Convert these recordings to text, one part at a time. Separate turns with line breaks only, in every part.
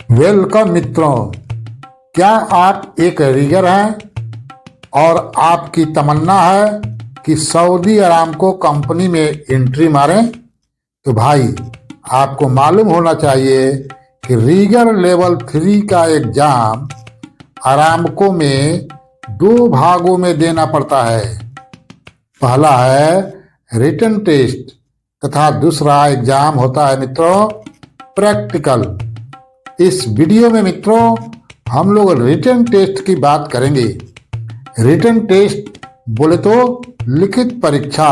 Welcome मित्रों, क्या आप एक रीगर हैं और आपकी तमन्ना है कि सऊदी अरामको कंपनी में एंट्री मारें? तो भाई आपको मालूम होना चाहिए कि रीगर लेवल 3 का एग्जाम अरामको में 2 भागों में देना पड़ता है। पहला है रिटन टेस्ट तथा दूसरा एग्जाम होता है मित्रों प्रैक्टिकल। इस वीडियो में मित्रों हम लोग रिटन टेस्ट की बात करेंगे। रिटन टेस्ट बोले तो लिखित परीक्षा।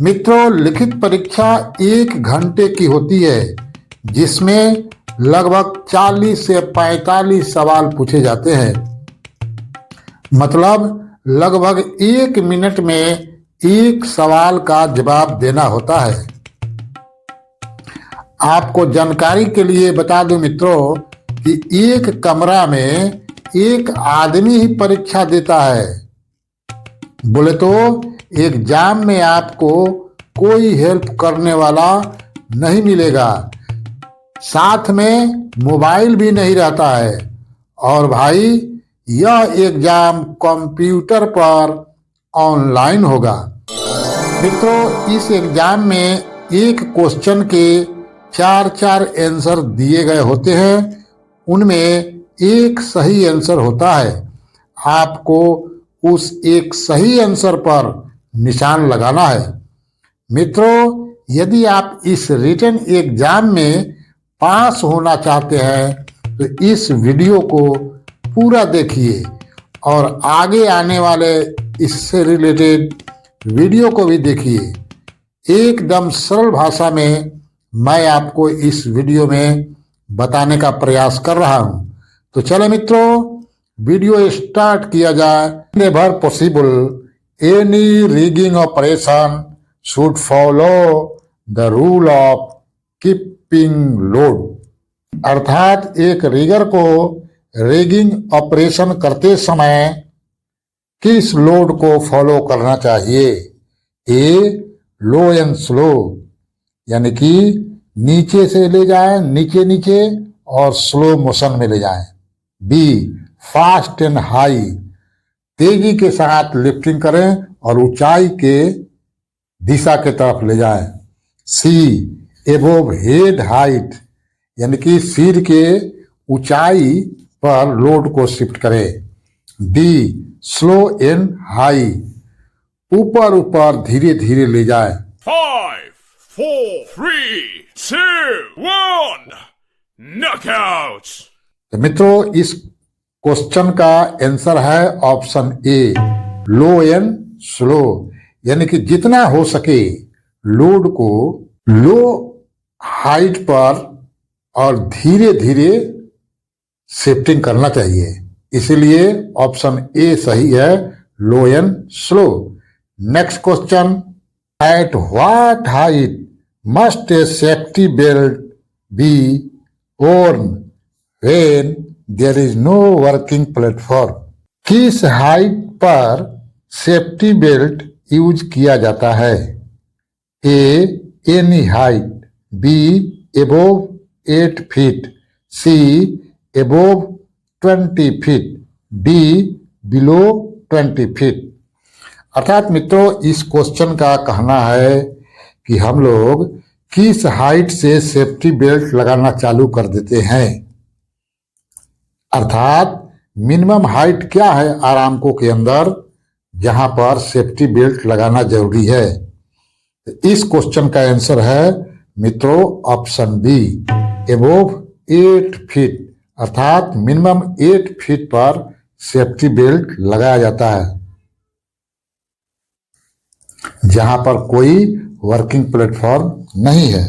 मित्रों लिखित परीक्षा 1 घंटे की होती है, जिसमें लगभग 40 से 45 सवाल पूछे जाते हैं। मतलब लगभग 1 मिनट में एक सवाल का जवाब देना होता है। आपको जानकारी के लिए बता दूं मित्रों कि एक कमरा में एक आदमी ही परीक्षा देता है। बोले तो एग्जाम में आपको कोई हेल्प करने वाला नहीं मिलेगा, साथ में मोबाइल भी नहीं रहता है। और भाई यह एग्जाम कंप्यूटर पर ऑनलाइन होगा। मित्रों इस एग्जाम में एक क्वेश्चन के 4 आंसर दिए गए होते हैं, उनमें एक सही आंसर होता है। आपको उस एक सही आंसर पर निशान लगाना है। मित्रों यदि आप इस रिटन एग्जाम में पास होना चाहते हैं तो इस वीडियो को पूरा देखिए और आगे आने वाले इससे रिलेटेड वीडियो को भी देखिए। एकदम सरल भाषा में मैं आपको इस वीडियो में बताने का प्रयास कर रहा हूं। तो चलो मित्रों वीडियो स्टार्ट किया जाए। Never possible any rigging operation should follow the rule of keeping load. अर्थात एक रिगर को रिगिंग ऑपरेशन करते समय किस लोड को फॉलो करना चाहिए? ए लो एंड स्लो, यानी कि नीचे से ले जाएं, नीचे नीचे और स्लो मोशन में ले जाएं। बी फास्ट एंड हाई, तेजी के साथ लिफ्टिंग करें और ऊंचाई के दिशा के तरफ ले जाएं। सी एबोव हेड हाइट, यानी कि सिर के ऊंचाई पर लोड को शिफ्ट करें। डी स्लो एंड हाई, ऊपर ऊपर धीरे धीरे ले जाएं।
5, 4, 3, 2, 1, knockouts।
तो मित्रों इस क्वेश्चन का आंसर है option A low and slow, यानी कि जितना हो सके लोड को लो हाइट पर और धीरे धीरे शिफ्टिंग करना चाहिए। इसीलिए ऑप्शन ए सही है, low and slow. Next question, at what height must a safety belt be worn when there is no working platform? किस हाइट पर सेफ्टी बेल्ट यूज किया जाता है? A any height, B above 8 feet, C above 20 feet, D below 20 feet. अर्थात मित्रों इस question का कहना है कि हम लोग किस हाइट से सेफ्टी बेल्ट लगाना चालू कर देते हैं। अर्थात मिनिमम हाइट क्या है आरामको के अंदर जहां पर सेफ्टी बेल्ट लगाना जरूरी है? इस क्वेश्चन का आंसर है मित्रों ऑप्शन बी एबोव 8 फीट, अर्थात मिनिमम 8 फीट पर सेफ्टी बेल्ट लगाया जाता है जहां पर कोई वर्किंग प्लेटफॉर्म नहीं है।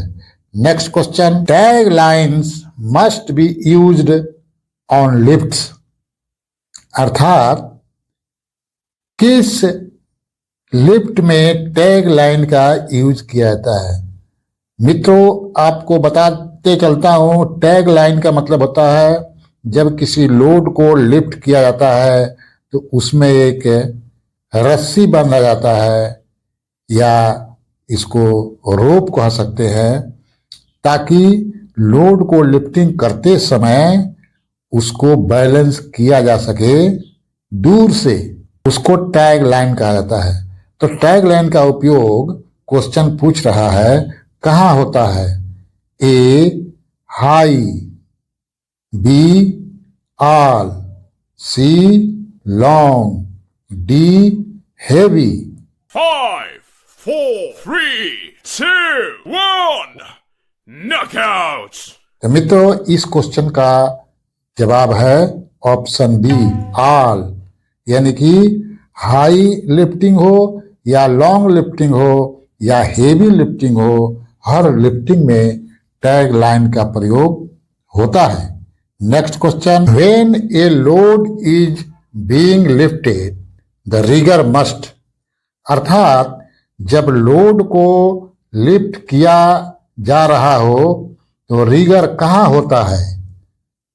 Next question, tag lines must be used on lifts. अर्थात किस लिफ्ट में टैग लाइन का यूज किया जाता है? मित्रों आपको बताते चलता हूं, टैग लाइन का मतलब होता है जब किसी लोड को लिफ्ट किया जाता है तो उसमें एक रस्सी बांधा जाता है या इसको रोप कह सकते हैं, ताकि लोड को लिफ्टिंग करते समय उसको बैलेंस किया जा सके दूर से, उसको टैग लाइन कहा जाता है। तो टैग लाइन का उपयोग क्वेश्चन पूछ रहा है कहाँ होता है? A high, B all, C long, D heavy.
5, 4, 3, 2, 1. Knockouts.
तो मित्रों इस क्वेश्चन का जवाब है ऑप्शन बी ऑल, यानी कि हाई लिफ्टिंग हो या लॉन्ग लिफ्टिंग हो या हेवी लिफ्टिंग हो, हर लिफ्टिंग में टैग लाइन का प्रयोग होता है। Next question, when a load is being lifted the rigger must, अर्थात जब लोड को लिफ्ट किया जा रहा हो तो रिगर कहाँ होता है?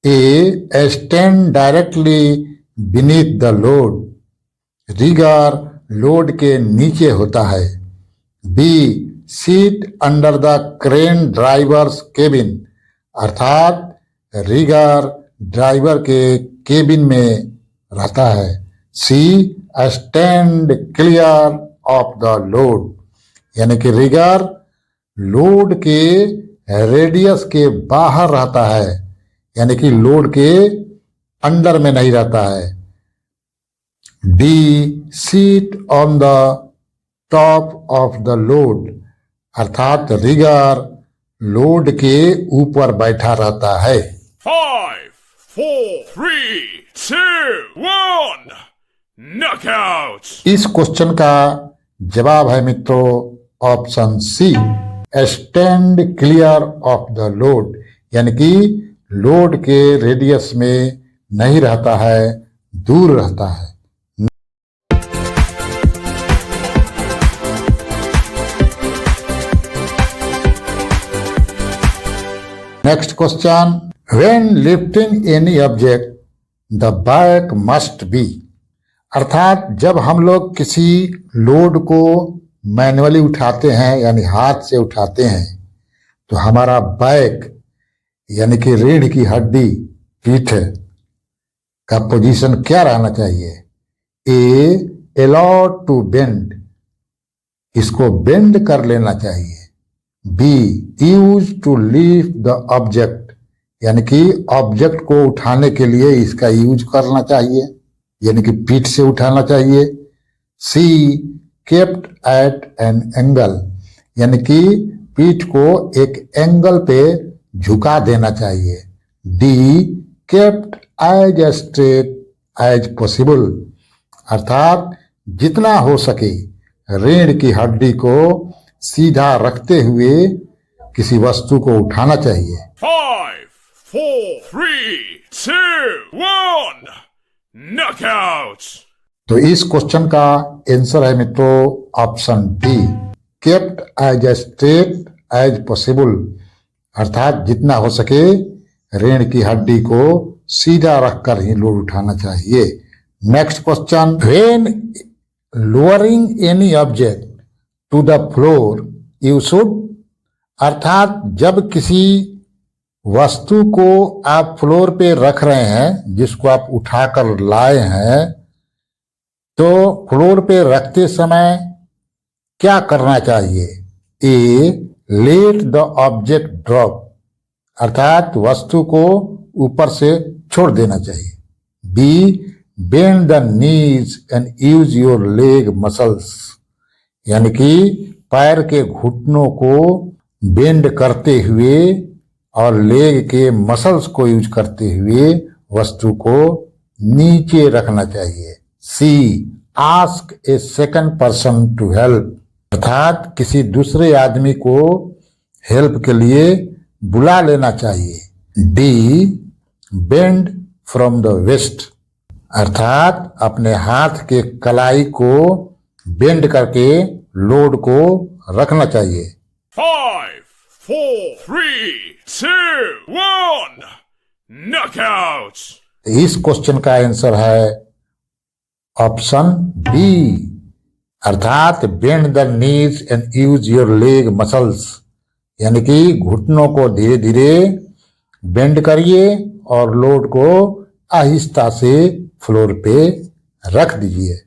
A stand directly beneath the load, rigger load के नीचे होता है। B seat under the crane driver's cabin, अर्थात रिगर ड्राइवर के केबिन में रहता है। C stand clear of the load, यानी कि रिगर लोड के रेडियस के बाहर रहता है, यानी कि लोड के अंडर में नहीं रहता है। D seat on the top of the load, अर्थात रिगर लोड के ऊपर बैठा रहता है।
5, 4, 3, 2, 1. Knockouts.
इस क्वेश्चन का जवाब है मित्रों option C stand clear of the load, यानी कि लोड के रेडियस में नहीं रहता है, दूर रहता है। Next question, when lifting any object the back must be, अर्थात जब हम लोग किसी लोड को मैनुअली उठाते हैं यानी हाथ से उठाते हैं तो हमारा बैक यानी कि रीढ़ की हड्डी, पीठ का पोजीशन क्या रहना चाहिए? ए अलाउड टू बेंड, इसको बेंड कर लेना चाहिए। B use to lift the object, यानी कि ऑब्जेक्ट को उठाने के लिए इसका यूज करना चाहिए, यानी कि पीठ से उठाना चाहिए। सी केप्ट एट एन एंगल, यानी कि पीठ को एक एंगल पे झुका देना चाहिए। D kept as straight as possible, अर्थात जितना हो सके रीढ़ की हड्डी को सीधा रखते हुए किसी वस्तु को उठाना चाहिए।
5, 4, 3, 2, 1. Knockouts.
तो इस क्वेश्चन का आंसर है मित्रों option D kept as straight as possible, अर्थात जितना हो सके रीढ़ की हड्डी को सीधा रखकर ही लोड उठाना चाहिए। Next question, when lowering any object to the floor you should, अर्थात जब किसी वस्तु को आप फ्लोर पे रख रहे हैं, जिसको आप उठाकर लाए हैं, तो फ्लोर पे रखते समय क्या करना चाहिए? ए लेट द ऑब्जेक्ट ड्रॉप, अर्थात वस्तु को ऊपर से छोड़ देना चाहिए। B bend the knees and use your leg muscles, यानी कि पैर के घुटनों को बेंड करते हुए और लेग के मसल्स को यूज करते हुए वस्तु को नीचे रखना चाहिए। C ask a second person to help, अर्थात किसी दूसरे आदमी को हेल्प के लिए बुला लेना चाहिए। D bend from the waist, अर्थात अपने हाथ के कलाई को बेंड करके लोड को रखना चाहिए।
5, 4, 3, 2, 1. Knockouts.
इस क्वेश्चन का आंसर है ऑप्शन बी, अर्थात bend the knees and use your leg muscles, यानी कि घुटनों को धीरे धीरे बेंड करिए और लोड को आहिस्ता से फ्लोर पे रख दीजिए।